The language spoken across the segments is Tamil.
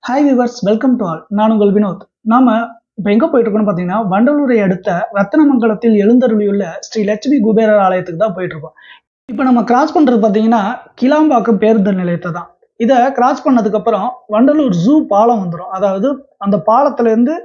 Hi viewers, welcome to all. நான் உங்கள் வினோத். நாம இப்போ எங்கே போயிட்டு இருக்கோம்னு பார்த்தீங்கன்னா, வண்டலூரை அடுத்த ரத்தினமங்கலத்தில் எழுந்தருளியுள்ள ஸ்ரீ லட்சுமி குபேரர் ஆலயத்துக்கு தான் போயிட்டு இருக்கோம். இப்போ நம்ம கிராஸ் பண்ணுறது பார்த்தீங்கன்னா, கிளாம்பாக்கம் பேருந்து நிலையத்தை தான். இதை கிராஸ் பண்ணதுக்கப்புறம் வண்டலூர் ஜூ பாலம் வந்துடும். அதாவது அந்த பாலத்துலேருந்து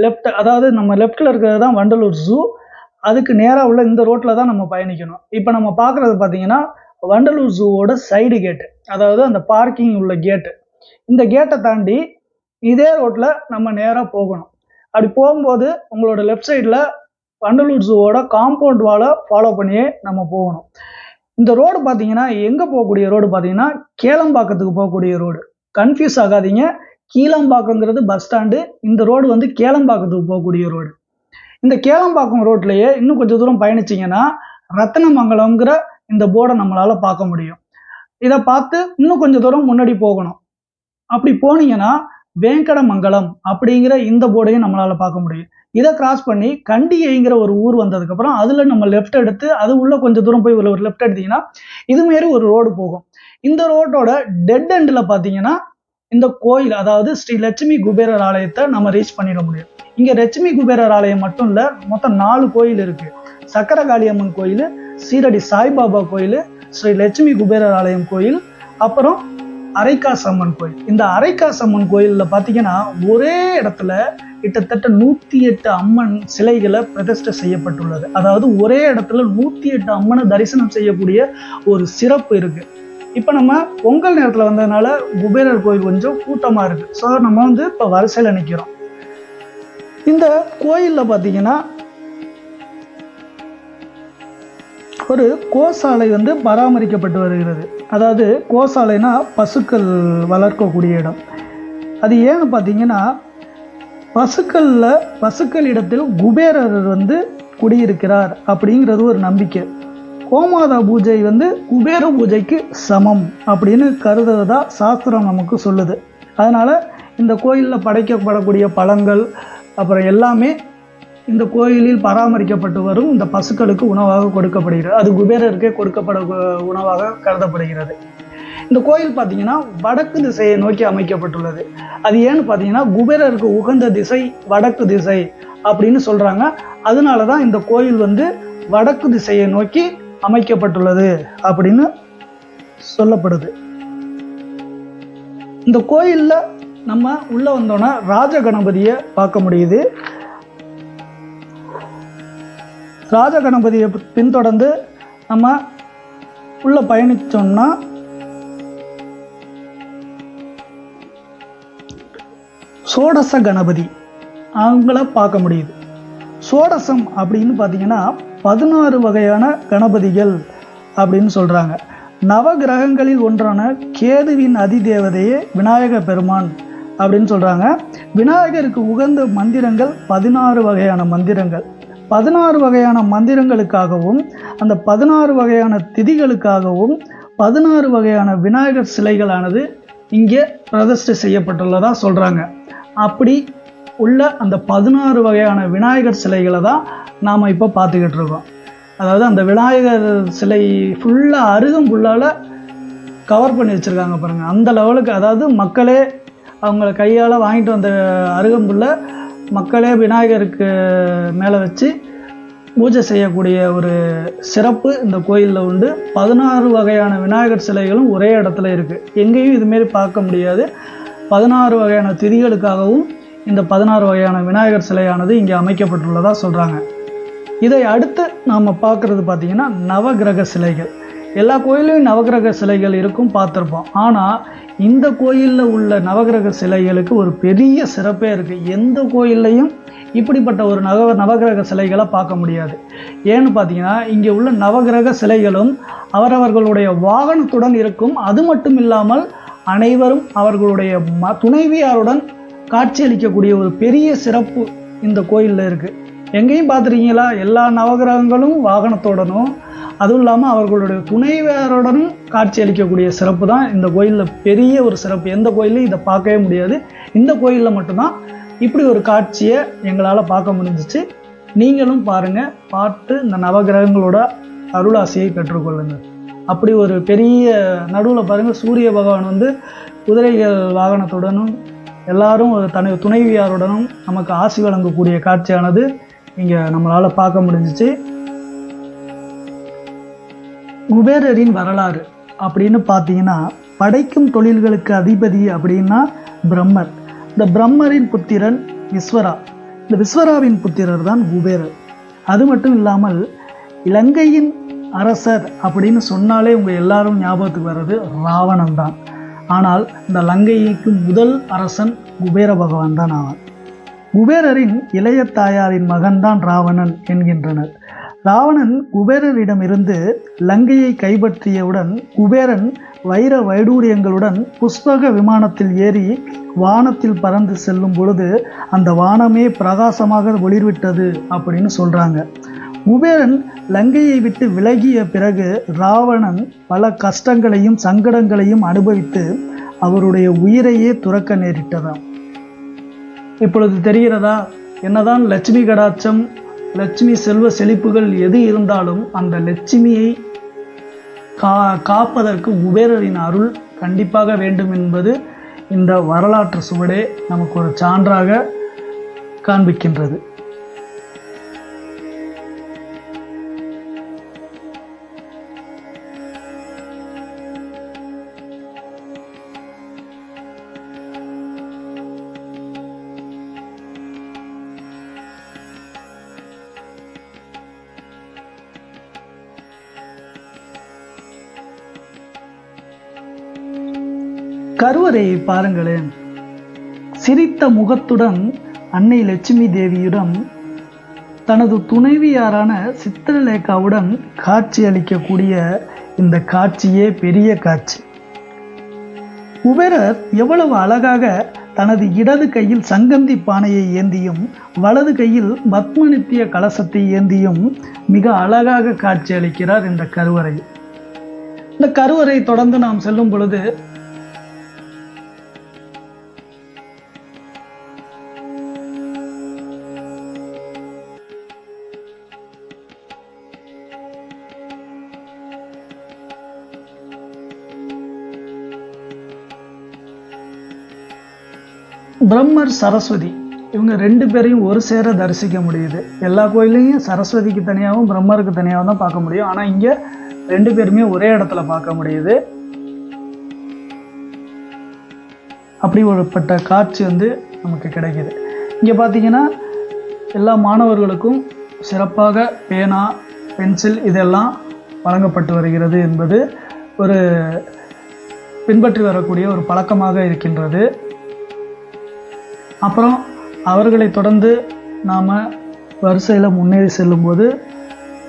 லெஃப்ட், அதாவது நம்ம லெஃப்டில் இருக்கிறது தான் வண்டலூர் ஜூ. அதுக்கு நேராக உள்ள இந்த ரோட்டில் தான் நம்ம பயணிக்கணும். இப்போ நம்ம பார்க்குறது பார்த்தீங்கன்னா, வண்டலூர் ஜூவோட சைடு கேட்டு, அதாவது அந்த பார்க்கிங் உள்ள கேட்டு. இந்த கேட்டை தாண்டி இதே ரோட்டில் நம்ம நேராக போகணும். அப்படி போகும்போது உங்களோட லெஃப்ட் சைடில் வண்டலூர் ஜூவோட காம்பவுண்ட் வாலை ஃபாலோ பண்ணியே நம்ம போகணும். இந்த ரோடு பார்த்தீங்கன்னா எங்கே போகக்கூடிய ரோடு பார்த்தீங்கன்னா, கேளம்பாக்கத்துக்கு போகக்கூடிய ரோடு. கன்ஃபியூஸ் ஆகாதீங்க. கீழம்பாக்கங்கிறது பஸ் ஸ்டாண்டு, இந்த ரோடு வந்து கேளம்பாக்கத்துக்கு போகக்கூடிய ரோடு. இந்த கேளம்பாக்கம் ரோட்லேயே இன்னும் கொஞ்சம் தூரம் பயணிச்சிங்கன்னா ரத்தினமங்கலம்ங்கிற இந்த போர்டை நம்மளால் பார்க்க முடியும். இதை பார்த்து இன்னும் கொஞ்சம் தூரம் முன்னாடி போகணும். அப்படி போனீங்கன்னா வேங்கடமங்கலம் அப்படிங்கிற இந்த போர்டையும் நம்மளால பார்க்க முடியும். இதை கிராஸ் பண்ணி கண்டிகைங்கிற ஒரு ஊர் வந்ததுக்கப்புறம் அதில் நம்ம லெஃப்ட் எடுத்து அது உள்ள கொஞ்சம் தூரம் போய் ஒரு லெஃப்ட் எடுத்தீங்கன்னா இதுமாரி ஒரு ரோடு போகும். இந்த ரோட்டோட டெட் எண்டில் பார்த்தீங்கன்னா இந்த கோயில், அதாவது ஸ்ரீ லட்சுமி குபேரர் ஆலயத்தை நம்ம ரீச் பண்ணிட முடியும். இங்கே லட்சுமி குபேரர் ஆலயம் மட்டும் இல்லை, மொத்தம் 4 கோயில் இருக்கு. சக்கரகாளியம்மன் கோயில், சீரடி சாய்பாபா கோயில், ஸ்ரீ லட்சுமி குபேரர் ஆலயம் கோயில், அப்புறம் அரைக்காசம்மன் கோயில். இந்த அரைக்காசம்மன் கோயிலில் பார்த்தீங்கன்னா ஒரே இடத்துல கிட்டத்தட்ட 108 அம்மன் சிலைகளை பிரதிஷ்டை செய்யப்பட்டுள்ளது. அதாவது ஒரே இடத்துல 108 அம்மனை தரிசனம் செய்யக்கூடிய ஒரு சிறப்பு இருக்கு. இப்போ நம்ம பொங்கல் நேரத்தில் வந்ததுனால குபேரர் கோயில் கொஞ்சம் கூட்டமாக இருக்கு. ஸோ நம்ம வந்து இப்போ வரிசையில் நிற்கிறோம். இந்த கோயிலில் பார்த்தீங்கன்னா ஒரு கோசாலை வந்து பராமரிக்கப்பட்டு வருகிறது. அதாவது கோசாலைனா பசுக்கள் வளர்க்கக்கூடிய இடம். அது ஏன்னு பார்த்தீங்கன்னா, பசுக்களிடத்தில் குபேரர் வந்து குடியிருக்கிறார் அப்படிங்கிறது ஒரு நம்பிக்கை. கோமாதா பூஜை வந்து குபேர பூஜைக்கு சமம் அப்படின்னு கருதுறதா சாஸ்திரம் நமக்கு சொல்லுது. அதனால் இந்த கோயிலில் படைக்கப்படக்கூடிய பழங்கள் அப்புறம் எல்லாமே இந்த கோயிலில் பராமரிக்கப்பட்டு வரும் இந்த பசுக்களுக்கு உணவாக கொடுக்கப்படுகிறது. அது குபேரருக்கே கொடுக்கப்பட உணவாக கருதப்படுகிறது. இந்த கோயில் பார்த்தீங்கன்னா வடக்கு திசையை நோக்கி அமைக்கப்பட்டுள்ளது. அது ஏன்னு பார்த்தீங்கன்னா குபேரருக்கு உகந்த திசை வடக்கு திசை அப்படின்னு சொல்கிறாங்க. அதனால தான் இந்த கோயில் வந்து வடக்கு திசையை நோக்கி அமைக்கப்பட்டுள்ளது அப்படின்னு சொல்லப்படுது. இந்த கோயிலில் நம்ம உள்ளே வந்தோன்னா ராஜ கணபதியை பார்க்க முடியுது. ராஜ கணபதியை பின்தொடர்ந்து நம்ம உள்ள பயணிச்சோம்னா சோடச கணபதி அவங்கள பார்க்க முடியுது. சோடசம் அப்படின்னு பார்த்தீங்கன்னா 16 வகையான கணபதிகள் அப்படின்னு சொல்கிறாங்க. நவகிரகங்களில் ஒன்றான கேதுவின் அதிதேவதையே விநாயக பெருமான் அப்படின்னு சொல்கிறாங்க. விநாயகருக்கு உகந்த மந்திரங்கள் 16 வகையான மந்திரங்கள். 16 வகையான மந்திரங்களுக்காகவும் அந்த 16 வகையான திதிகளுக்காகவும் 16 வகையான விநாயகர் சிலைகளானது இங்கே பிரதிஷ்டை செய்யப்பட்டுள்ளதா சொல்கிறாங்க. அப்படி உள்ள அந்த 16 வகையான விநாயகர் சிலைகளை தான் நாம் இப்போ பார்த்துக்கிட்டு இருக்கோம். அதாவது அந்த விநாயகர் சிலை ஃபுல்லாக அருகம்புல்லால் கவர் பண்ணி வச்சுருக்காங்க பாருங்கள். அந்த லெவலுக்கு, அதாவது மக்களே அவங்கள கையால் வாங்கிட்டு வந்த அருகம்புல்லை மக்களே விநாயகருக்கு மேலே வச்சு பூஜை செய்யக்கூடிய ஒரு சிறப்பு இந்த கோயிலில் உண்டு. 16 வகையான விநாயகர் சிலைகளும் ஒரே இடத்துல இருக்குது. எங்கேயும் இதுமாரி பார்க்க முடியாது. 16 வகையான திதிகளுக்காகவும் இந்த 16 வகையான விநாயகர் சிலையானது இங்கே அமைக்கப்பட்டுள்ளதாக சொல்கிறாங்க. இதை அடுத்து நாம் பார்க்குறது பார்த்திங்கன்னா நவகிரக சிலைகள். எல்லா கோயிலையும் நவகிரக சிலைகள் இருக்கும், பார்த்துருப்போம். ஆனால் இந்த கோயிலில் உள்ள நவகிரக சிலைகளுக்கு ஒரு பெரிய சிறப்பே இருக்குது. எந்த கோயில்லையும் இப்படிப்பட்ட ஒரு நவகிரக சிலைகளை பார்க்க முடியாது. ஏன்னு பார்த்தீங்கன்னா இங்கே உள்ள நவகிரக சிலைகளும் அவரவர்களுடைய வாகனத்துடன் இருக்கும். அது மட்டும் இல்லாமல் அனைவரும் அவர்களுடைய துணைவியாருடன் காட்சியளிக்கக்கூடிய ஒரு பெரிய சிறப்பு இந்த கோயிலில் இருக்குது. எங்கேயும் பார்த்துருக்கீங்களா? எல்லா நவகிரகங்களும் வாகனத்துடனும் அதுவும் இல்லாமல் அவர்களுடைய துணைவியாருடனும் காட்சி அளிக்கக்கூடிய சிறப்பு தான் இந்த கோயிலில் பெரிய ஒரு சிறப்பு. எந்த கோயிலையும் இதை பார்க்கவே முடியாது. இந்த கோயிலில் மட்டும்தான் இப்படி ஒரு காட்சியை எங்களால் பார்க்க முடிஞ்சிச்சு. நீங்களும் பாருங்கள், பார்த்து இந்த நவகிரகங்களோட அருளாசியை பெற்றுக்கொள்ளுங்கள். அப்படி ஒரு பெரிய நடுவில் பாருங்கள், சூரிய பகவான் வந்து குதிரைகள் வாகனத்துடனும் எல்லாரும் தனது துணைவியாருடனும் நமக்கு ஆசி வழங்கக்கூடிய காட்சியானது இங்கே நம்மளால் பார்க்க முடிஞ்சிச்சு. குபேரரின் வரலாறு அப்படின்னு பார்த்தீங்கன்னா, படைக்கும் தொழில்களுக்கு அதிபதி அப்படின்னா பிரம்மர். இந்த பிரம்மரின் புத்திரன் விஸ்வரா. இந்த விஸ்வராவின் புத்திரர் தான் குபேரர். அது மட்டும் இல்லாமல் இலங்கையின் அரசர் அப்படின்னு சொன்னாலே உங்கள் எல்லாரும் ஞாபகத்துக்கு வர்றது ராவணன் தான். ஆனால் இந்த லங்கைக்கு முதல் அரசன் குபேர பகவான் தான் ஆவான். குபேரரின் இளைய தாயாரின் மகன்தான் ராவணன் என்கின்றனர். ராவணன் குபேரரிடமிருந்து லங்கையை கைப்பற்றியவுடன் குபேரன் வைர வைடூரியங்களுடன் புஷ்பக விமானத்தில் ஏறி வானத்தில் பறந்து செல்லும் பொழுது அந்த வானமே பிரகாசமாக ஒளிர்விட்டது அப்படின்னு சொல்றாங்க. குபேரன் லங்கையை விட்டு விலகிய பிறகு ராவணன் பல கஷ்டங்களையும் சங்கடங்களையும் அனுபவித்து அவருடைய உயிரையே துறக்க நேரிட்டதாம். இப்பொழுது தெரிகிறதா, என்னதான் லட்சுமி கடாட்சம், லட்சுமி செல்வ செழிப்புகள் எது இருந்தாலும் அந்த லட்சுமியை காப்பதற்கு குபேரரின் அருள் கண்டிப்பாக வேண்டும் என்பது இந்த வரலாற்று சுவடே நமக்கு ஒரு சான்றாக காண்பிக்கின்றது. கருவறையை பாருங்களேன். சிரித்த முகத்துடன் அன்னை லட்சுமி தேவியுடன் தனது துணைவியாரான சித்திரலேகாவுடன் காட்சி அளிக்கக்கூடிய இந்த காட்சியே பெரிய காட்சி. குபேரர் எவ்வளவு அழகாக தனது இடது கையில் சங்கந்தி பானையை ஏந்தியும் வலது கையில் பத்மநித்திய கலசத்தை ஏந்தியும் மிக அழகாக காட்சி அளிக்கிறார் இந்த கருவறை. இந்த கருவறை தொடர்ந்து நாம் செல்லும் பொழுது பிரம்மர் சரஸ்வதி இவங்க ரெண்டு பேரையும் ஒரு சேர தரிசிக்க முடியுது. எல்லா கோயிலையும் சரஸ்வதிக்கு தனியாகவும் பிரம்மருக்கு தனியாகவும் தான் பார்க்க முடியும். ஆனால் இங்கே ரெண்டு பேருமே ஒரே இடத்துல பார்க்க முடியுது. அப்படி ஒருப்பட்ட காட்சி நமக்கு கிடைக்குது. இங்கே பார்த்தீங்கன்னா எல்லா மாணவர்களுக்கும் சிறப்பாக பேனா, பென்சில் இதெல்லாம் வழங்கப்பட்டு வருகிறது என்பது ஒரு பின்பற்றி வரக்கூடிய ஒரு பழக்கமாக இருக்கின்றது. அப்புறம் அவர்களை தொடர்ந்து நாம் வரிசையில் முன்னேறி செல்லும்போது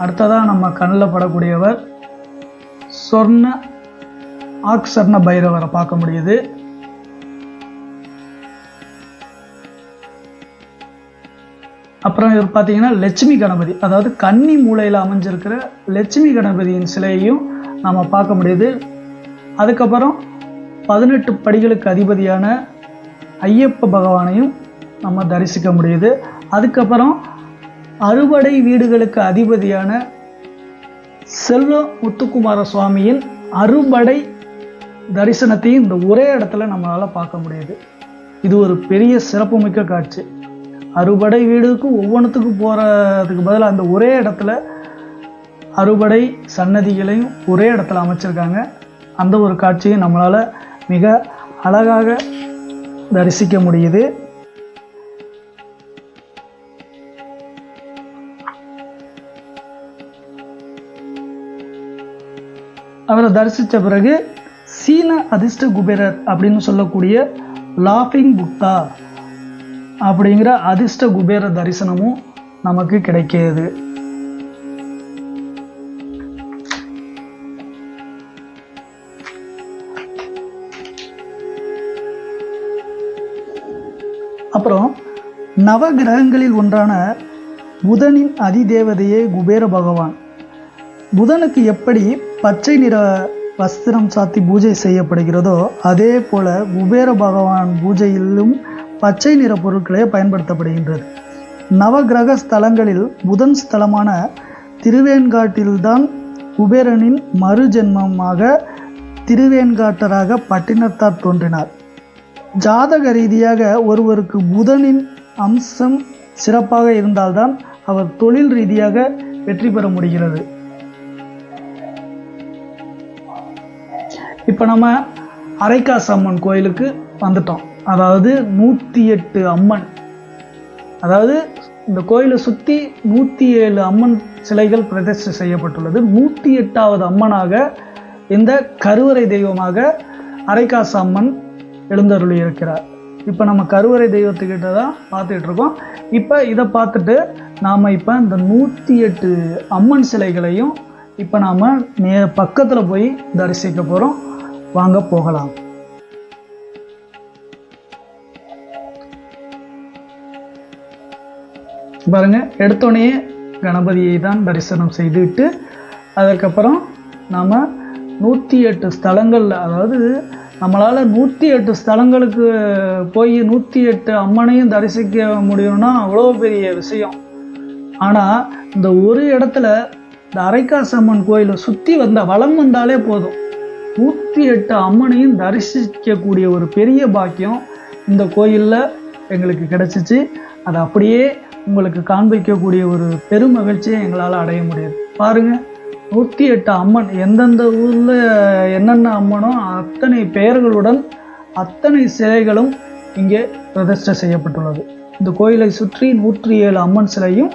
அடுத்ததாக நம்ம கண்ணில் படக்கூடியவர் ஆக்ஷர்ண பைரவரை பார்க்க முடியுது. அப்புறம் இவர் பார்த்தீங்கன்னா லட்சுமி கணபதி, அதாவது கன்னி மூலையில் அமைஞ்சிருக்கிற லட்சுமி கணபதியின் சிலையையும் நாம் பார்க்க முடியுது. அதுக்கப்புறம் 18 படிகளுக்கு அதிபதியான ஐயப்ப பகவானையும் நம்ம தரிசிக்க முடியுது. அதுக்கப்புறம் அறுபடை வீடுகளுக்கு அதிபதியான செல்வ முத்துக்குமார சுவாமியின் அறுபடை தரிசனத்தையும் இந்த ஒரே இடத்துல நம்மளால் பார்க்க முடியுது. இது ஒரு பெரிய சிறப்புமிக்க காட்சி. அறுபடை வீடுக்கும் ஒவ்வொன்றுத்துக்கும் போகிறதுக்கு பதிலாக அந்த ஒரே இடத்துல அறுபடை சன்னதிகளையும் ஒரே இடத்துல அமைச்சிருக்காங்க. அந்த ஒரு காட்சியை நம்மளால் மிக அழகாக தரிசிக்க முடியுது. அவரை தரிசித்த பிறகு சீன அதிர்ஷ்ட குபேரர் அப்படின்னு சொல்லக்கூடிய லாஃபிங் புத்தா அப்படிங்கிற அதிர்ஷ்ட குபேர தரிசனமும் நமக்கு கிடைக்கிது. அப்புறம் நவகிரகங்களில் ஒன்றான புதனின் அதிதேவதையே குபேர பகவான். புதனுக்கு எப்படி பச்சை நிற வஸ்திரம் சாத்தி பூஜை செய்யப்படுகிறதோ அதே போல குபேர பகவான் பூஜையிலும் பச்சை நிற பொருட்களே பயன்படுத்தப்படுகின்றது. நவகிரக ஸ்தலங்களில் புதன் ஸ்தலமான திருவேன்காட்டில்தான் குபேரனின் மறு ஜென்மமாக திருவேன்காட்டராக பட்டினத்தார் தோன்றினார். ஜாதக ரீதியாக ஒருவருக்கு புதனின் அம்சம் சிறப்பாக இருந்தால்தான் அவர் தொழில் ரீதியாக வெற்றி பெற முடிகிறது. இப்போ நம்ம அரைக்காசு அம்மன் கோயிலுக்கு வந்துட்டோம். அதாவது 108 அம்மன், அதாவது இந்த கோயிலை சுற்றி 107 அம்மன் சிலைகள் பிரதிஷ்டை செய்யப்பட்டுள்ளது. 108வது அம்மனாக இந்த கருவறை தெய்வமாக அரைக்காசு அம்மன் எழுந்தருளி இருக்கிறார். இப்போ நம்ம கருவறை தெய்வத்துக்கிட்ட தான் பார்த்துட்டு இருக்கோம். இப்போ இதை பார்த்துட்டு நாம் இப்போ இந்த 108 அம்மன் சிலைகளையும் இப்போ நாம் பக்கத்தில் போய் தரிசிக்க போகிறோம். வாங்க போகலாம். பாருங்க, எடுத்தோடனே கணபதியை தான் தரிசனம் செய்துவிட்டு அதுக்கப்புறம் நாம் 108 ஸ்தலங்கள், அதாவது நம்மளால் 108 ஸ்தலங்களுக்கு போய் 108 அம்மனையும் தரிசிக்க முடியும்னா அவ்வளோ பெரிய விஷயம். ஆனால் இந்த ஒரு இடத்துல இந்த அரைக்காசு அம்மன் கோயிலை சுற்றி வளம் வந்தாலே போதும், 108 அம்மனையும் தரிசிக்கக்கூடிய ஒரு பெரிய பாக்கியம் இந்த கோயிலில் எங்களுக்கு கிடைச்சிச்சு. அதை அப்படியே உங்களுக்கு காண்பிக்கக்கூடிய ஒரு பெரும் மகிழ்ச்சியை எங்களால் அடைய முடியுது. பாருங்கள், 108 அம்மன், எந்தெந்த ஊரில் என்னென்ன அம்மனோ அத்தனை பெயர்களுடன் அத்தனை சிலைகளும் இங்கே பிரதிஷ்டை செய்யப்பட்டுள்ளது. இந்த கோயிலை சுற்றி 107 அம்மன் சிலையும்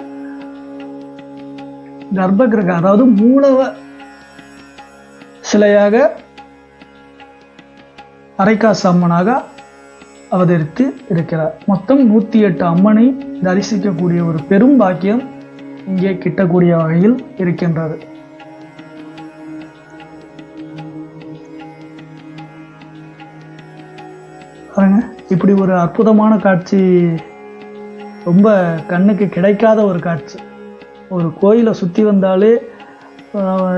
கர்ப்பகிரக, அதாவது மூலவ சிலையாக அரைக்காசு அம்மனாக அவதரித்து இருக்கிறார். மொத்தம் 108 அம்மனை தரிசிக்கக்கூடிய ஒரு பெரும் பாக்கியம் இங்கே கிட்டக்கூடிய வகையில் இருக்கின்றது. பாருங்க, இப்படி ஒரு அற்புதமான காட்சி, ரொம்ப கண்ணுக்கு கிடைக்காத ஒரு காட்சி. ஒரு கோயிலை சுற்றி வந்தாலே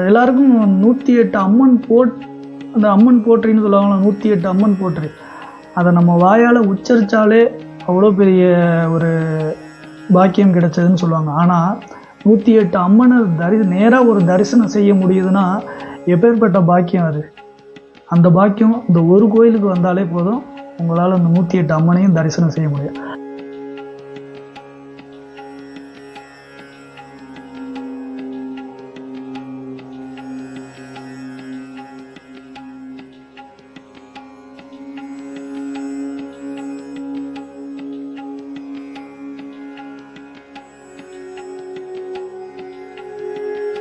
எல்லாருக்கும் 108 அம்மன் அந்த அம்மன் போற்றின்னு சொல்லுவாங்களா, 108 அம்மன் போற்றி, அதை நம்ம வாயால் உச்சரித்தாலே அவ்வளோ பெரிய ஒரு பாக்கியம் கிடைச்சதுன்னு சொல்லுவாங்க. ஆனால் 108 அம்மனை நேராக ஒரு தரிசனம் செய்ய முடியுதுன்னா எப்பேற்பட்ட பாக்கியம் அது. அந்த பாக்கியம் இந்த ஒரு கோயிலுக்கு வந்தாலே போதும், உங்களால் அந்த 108 அம்மனையும் தரிசனம் செய்ய முடியும்.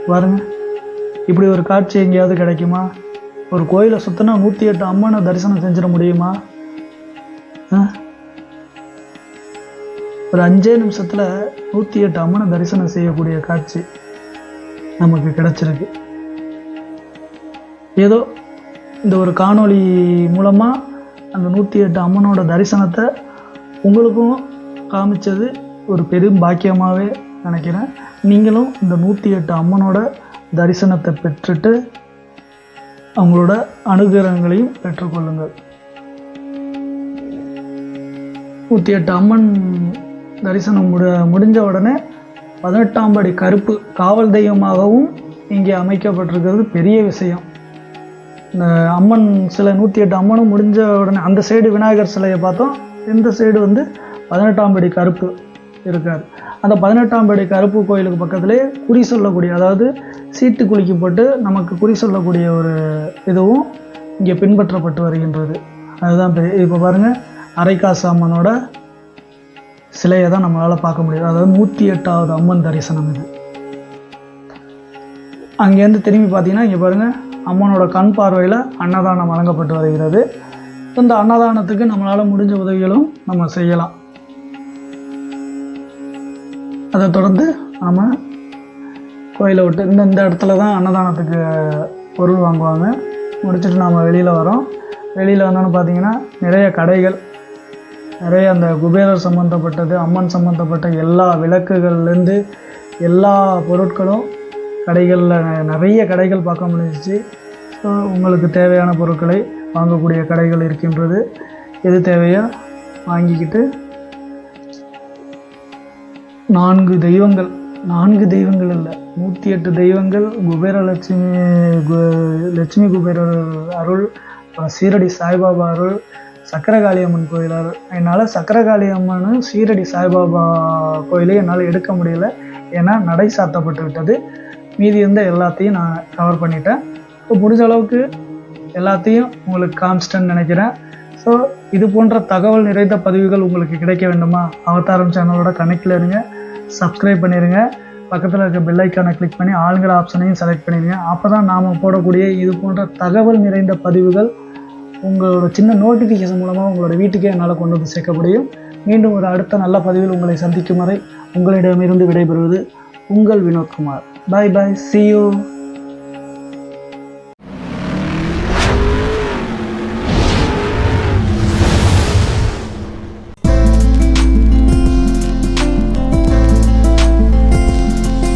பாருங்க, இப்படி ஒரு காட்சி எங்கேயாவது கிடைக்குமா? ஒரு கோயிலை சுற்றினா 108 அம்மனை தரிசனம் செஞ்சிட முடியுமா? ஒரு 5 நிமிஷத்தில் 108 அம்மனை தரிசனம் செய்யக்கூடிய காட்சி நமக்கு கிடைச்சிருக்கு. ஏதோ இந்த ஒரு காணொளி மூலமாக அந்த 108 அம்மனோட தரிசனத்தை உங்களுக்கும் காமிச்சது ஒரு பெரும் பாக்கியமாகவே நினைக்கிறேன். நீங்களும் இந்த 108 அம்மனோட தரிசனத்தை பெற்றுட்டு அவங்களோட அனுகிரகங்களையும் பெற்றுக்கொள்ளுங்கள். 108 அம்மன் தரிசனம் முடிஞ்ச உடனே 18ஆம் படி கருப்பு காவல் தெய்வமாகவும் இங்கே அமைக்கப்பட்டிருக்கிறது பெரிய விஷயம். இந்த அம்மன் சிலை 108 அம்மனும் முடிஞ்ச உடனே அந்த சைடு விநாயகர் சிலையை பார்த்தோம், இந்த சைடு 18ஆம் படி கருப்பு இருக்கார். அந்த 18ஆம் படி கருப்பு கோயிலுக்கு பக்கத்திலே குறி சொல்லக்கூடிய, அதாவது சீட்டு குலுக்கப்பட்டு நமக்கு குறி சொல்லக்கூடிய ஒரு இதுவும் இங்கே பின்பற்றப்பட்டு வருகின்றது. அதுதான் இப்போ பாருங்கள், அரைக்காசு அம்மனோட சிலையை தான் நம்மளால் பார்க்க முடியாது. அதாவது 108வது அம்மன் தரிசனம் இது. அங்கேருந்து திரும்பி பார்த்தீங்கன்னா இங்கே பாருங்கள், அம்மனோட கண் பார்வையில் அன்னதானம் வழங்கப்பட்டு வருகிறது. இந்த அன்னதானத்துக்கு நம்மளால் முடிஞ்ச உதவிகளும் நம்ம செய்யலாம். அதை தொடர்ந்து நாம் கோயிலை விட்டு இந்த இடத்துல தான் அன்னதானத்துக்கு பொருள் வாங்குவாங்க. முடிச்சுட்டு நாம் வெளியில் வரோம். வெளியில் வந்தோன்னு பார்த்தீங்கன்னா நிறைய கடைகள், நிறைய அந்த குபேரர் சம்மந்தப்பட்டது, அம்மன் சம்மந்தப்பட்ட எல்லா விளக்குகள்லேருந்து எல்லா பொருட்களும் கடைகளில் நிறைய கடைகள் பார்க்க முடிஞ்சிச்சு. ஸோ உங்களுக்கு தேவையான பொருட்களை வாங்கக்கூடிய கடைகள் இருக்கின்றது. எது தேவையோ வாங்கிக்கிட்டு 4 தெய்வங்கள், 4 தெய்வங்கள் இல்லை, 108 தெய்வங்கள், லட்சுமி குபேரர் அருள், சீரடி சாய்பாபா அருள், சக்கரகாளியம்மன் கோயிலாக என்னால் சக்கரகாளியம்மன் ஷீரடி சாய்பாபா கோயிலே என்னால் எடுக்க முடியல, ஏன்னா நடை சாத்தப்பட்டு விட்டது. மீதி இருந்த எல்லாத்தையும் நான் கவர் பண்ணிட்டேன். இப்போ முடிஞ்ச அளவுக்கு எல்லாத்தையும் உங்களுக்கு காமிச்சிட்டேன்னு நினைக்கிறேன். ஸோ இது போன்ற தகவல் நிறைந்த பதிவுகள் உங்களுக்கு கிடைக்க வேண்டுமா, அவதாரம் சேனலோட கனெக்டில் இருங்க, சப்ஸ்கிரைப் பண்ணிடுங்க, பக்கத்தில் இருக்க பெல் ஐக்கானை கிளிக் பண்ணி ஆளுங்கிற ஆப்ஷனையும் செலக்ட் பண்ணிடுங்க. அப்போ தான் நாம் போடக்கூடிய இது போன்ற தகவல் நிறைந்த பதிவுகள் உங்களோட சின்ன நோட்டிஃபிகேஷன் மூலமாக உங்களோட வீட்டுக்கே என்னால் கொண்டு வந்து சேர்க்க முடியும். மீண்டும் ஒரு அடுத்த நல்ல பதிவில் உங்களை சந்திக்கும் வரை உங்களிடமிருந்து விடைபெறுவது உங்கள் வினோத்குமார். பாய் பாய், see you.